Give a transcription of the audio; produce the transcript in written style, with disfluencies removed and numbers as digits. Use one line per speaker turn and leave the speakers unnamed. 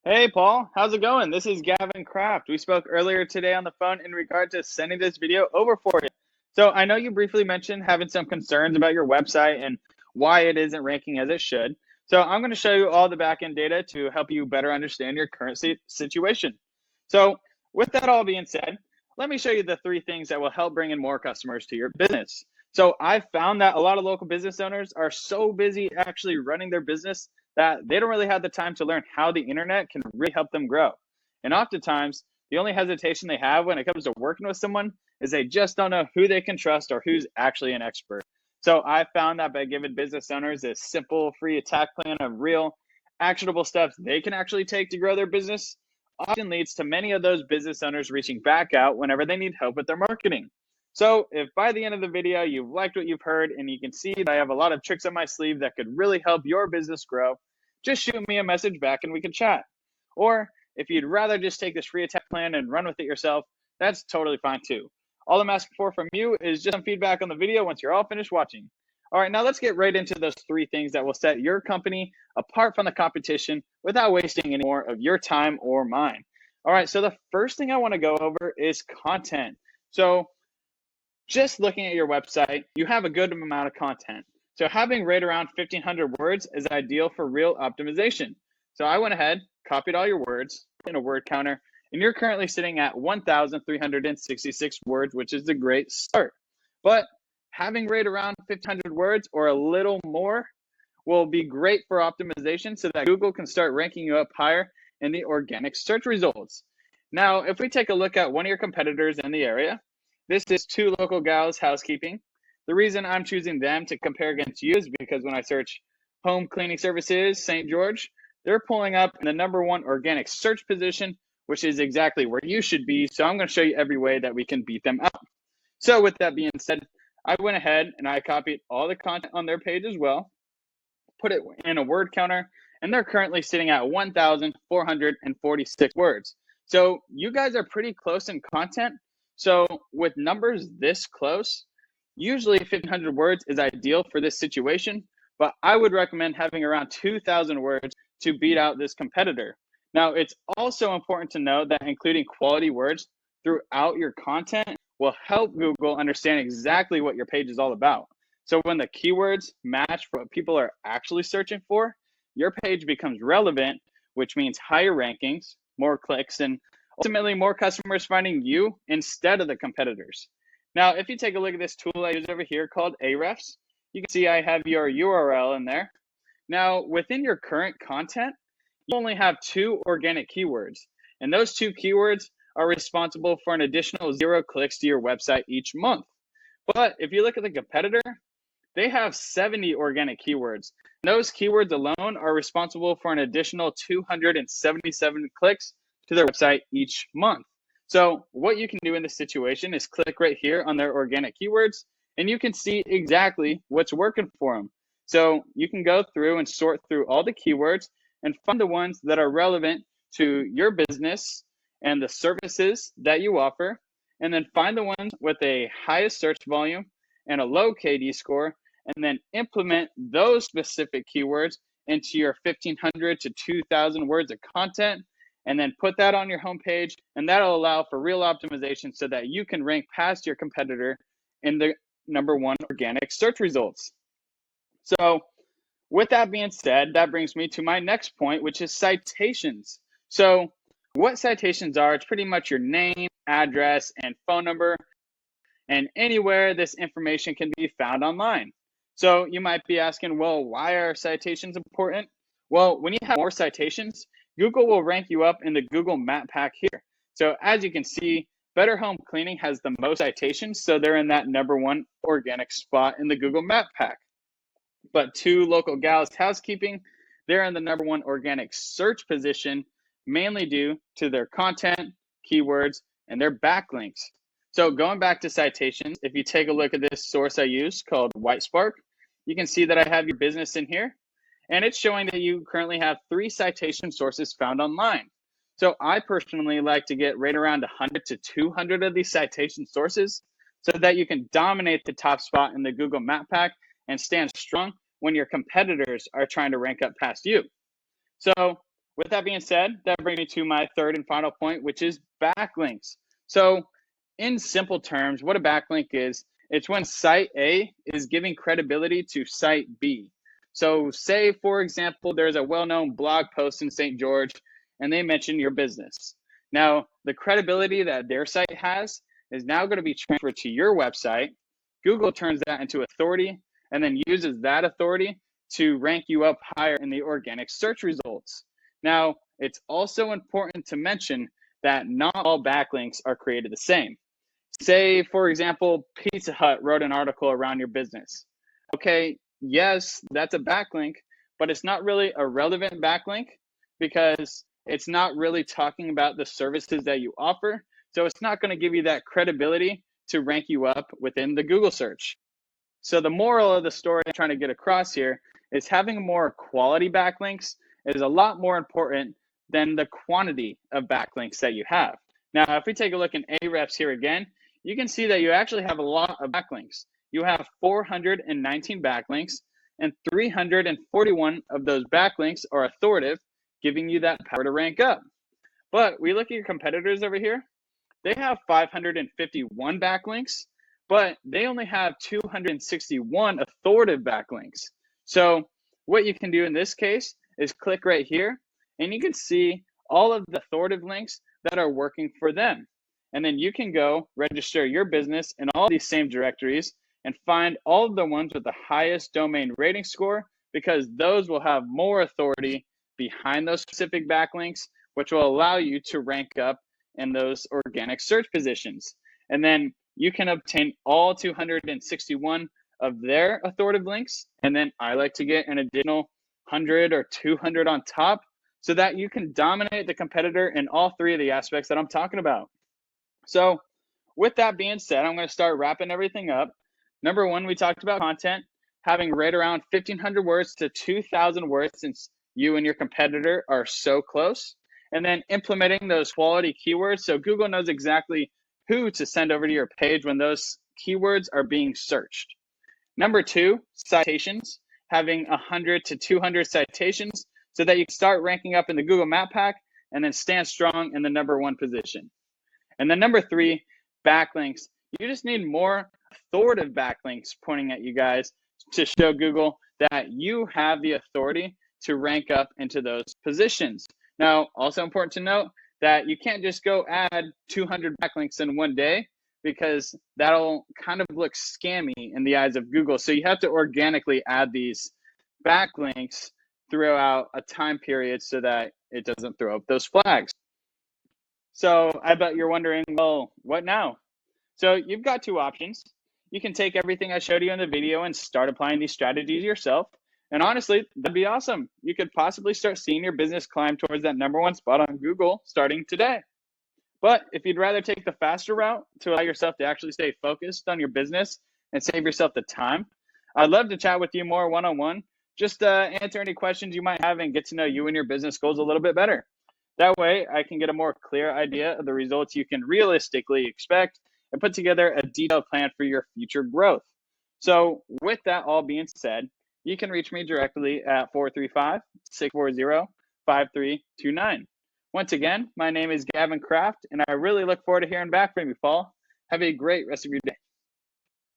Hey Paul, how's it going? This is Gavin Kraft. We spoke earlier today on the phone in regard to sending this video over for you. So I know you briefly mentioned having some concerns about your website and why it isn't ranking as it should. So I'm going to show you all the backend data to help you better understand your current situation. So with that all being said, let me show you the three things that will help bring in more customers to your business. So I've found that a lot of local business owners are so busy actually running their business that they don't really have the time to learn how the internet can really help them grow. And oftentimes, the only hesitation they have when it comes to working with someone is they just don't know who they can trust or who's actually an expert. So I found that by giving business owners this simple free attack plan of real actionable steps they can actually take to grow their business often leads to many of those business owners reaching back out whenever they need help with their marketing. So if by the end of the video you've liked what you've heard and you can see that I have a lot of tricks up my sleeve that could really help your business grow, just shoot me a message back and we can chat. Or if you'd rather just take this free attack plan and run with it yourself, that's totally fine too. All I'm asking for from you is just some feedback on the video once you're all finished watching. All right, now let's get right into those three things that will set your company apart from the competition without wasting any more of your time or mine. All right, so the first thing I want to go over is content. So just looking at your website, you have a good amount of content. So having right around 1,500 words is ideal for real optimization. So I went ahead, copied all your words in a word counter, and you're currently sitting at 1,366 words, which is a great start. But having right around 1,500 words or a little more will be great for optimization so that Google can start ranking you up higher in the organic search results. Now, if we take a look at one of your competitors in the area, this is Two Local Gals Housekeeping. The reason I'm choosing them to compare against you is because when I search home cleaning services, St. George, they're pulling up in the #1 organic search position, which is exactly where you should be. So I'm going to show you every way that we can beat them out. So with that being said, I went ahead and I copied all the content on their page as well, put it in a word counter, and they're currently sitting at 1,446 words. So you guys are pretty close in content. So with numbers this close, usually 1,500 words is ideal for this situation, but I would recommend having around 2,000 words to beat out this competitor. Now, it's also important to know that including quality words throughout your content will help Google understand exactly what your page is all about. So when the keywords match what people are actually searching for, your page becomes relevant, which means higher rankings, more clicks, and ultimately more customers finding you instead of the competitors. Now, if you take a look at this tool I use over here called Ahrefs, you can see I have your URL in there. Now, within your current content, you only have 2 organic keywords, and those 2 keywords are responsible for an additional 0 clicks to your website each month. But if you look at the competitor, they have 70 organic keywords. Those keywords alone are responsible for an additional 277 clicks to their website each month. So what you can do in this situation is click right here on their organic keywords, and you can see exactly what's working for them. So you can go through and sort through all the keywords and find the ones that are relevant to your business and the services that you offer, and then find the ones with a highest search volume and a low KD score, and then implement those specific keywords into your 1,500 to 2,000 words of content, and then put that on your homepage, and that'll allow for real optimization so that you can rank past your competitor in the #1 organic search results. So with that being said, that brings me to my next point, which is citations. So what citations are, it's pretty much your name, address, and phone number, and anywhere this information can be found online. So you might be asking, well, why are citations important? Well, when you have more citations, Google will rank you up in the Google Map Pack here. So as you can see, Better Home Cleaning has the most citations, so they're in that #1 organic spot in the Google Map Pack. But Two Local Gals Housekeeping, they're in the #1 organic search position, mainly due to their content, keywords, and their backlinks. So going back to citations, if you take a look at this source I use called Whitespark, you can see that I have your business in here, and it's showing that you currently have 3 citation sources found online. So I personally like to get right around 100 to 200 of these citation sources so that you can dominate the top spot in the Google Map Pack and stand strong when your competitors are trying to rank up past you. So with that being said, that brings me to my third and final point, which is backlinks. So in simple terms, what a backlink is, it's when site A is giving credibility to site B. So say, for example, there's a well-known blog post in St. George and they mention your business. Now, the credibility that their site has is now going to be transferred to your website. Google turns that into authority and then uses that authority to rank you up higher in the organic search results. Now, it's also important to mention that not all backlinks are created the same. Say, for example, Pizza Hut wrote an article around your business. Okay, yes, that's a backlink, but it's not really a relevant backlink because it's not really talking about the services that you offer. So it's not going to give you that credibility to rank you up within the Google search. So the moral of the story I'm trying to get across here is having more quality backlinks is a lot more important than the quantity of backlinks that you have. Now, if we take a look in Ahrefs here again, you can see that you actually have a lot of backlinks. You have 419 backlinks, and 341 of those backlinks are authoritative, giving you that power to rank up. But we look at your competitors over here. They have 551 backlinks, but they only have 261 authoritative backlinks. So what you can do in this case is click right here, and you can see all of the authoritative links that are working for them. And then you can go register your business in all these same directories and find all of the ones with the highest domain rating score, because those will have more authority behind those specific backlinks, which will allow you to rank up in those organic search positions. And then you can obtain all 261 of their authoritative links. And then I like to get an additional 100 or 200 on top so that you can dominate the competitor in all three of the aspects that I'm talking about. So with that being said, I'm going to start wrapping everything up. Number one, we talked about content, having right around 1,500 words to 2,000 words since you and your competitor are so close. And then implementing those quality keywords so Google knows exactly who to send over to your page when those keywords are being searched. Number two, citations, having 100 to 200 citations so that you can start ranking up in the Google Map Pack and then stand strong in the number one position. And then number three, backlinks. You just need more authoritative backlinks pointing at you guys to show Google that you have the authority to rank up into those positions. Now, also important to note that you can't just go add 200 backlinks in one day because that'll kind of look scammy in the eyes of Google. So you have to organically add these backlinks throughout a time period so that it doesn't throw up those flags. So I bet you're wondering, well, what now? So you've got two options. You can take everything I showed you in the video and start applying these strategies yourself. And honestly, that'd be awesome. You could possibly start seeing your business climb towards that number one spot on Google starting today. But if you'd rather take the faster route to allow yourself to actually stay focused on your business and save yourself the time, I'd love to chat with you more one-on-one. Just answer any questions you might have and get to know you and your business goals a little bit better. That way, I can get a more clear idea of the results you can realistically expect and put together a detailed plan for your future growth. So with that all being said, you can reach me directly at 435-640-5329. Once again, my name is Gavin Kraft, and I really look forward to hearing back from you, Paul. Have a great rest of your day.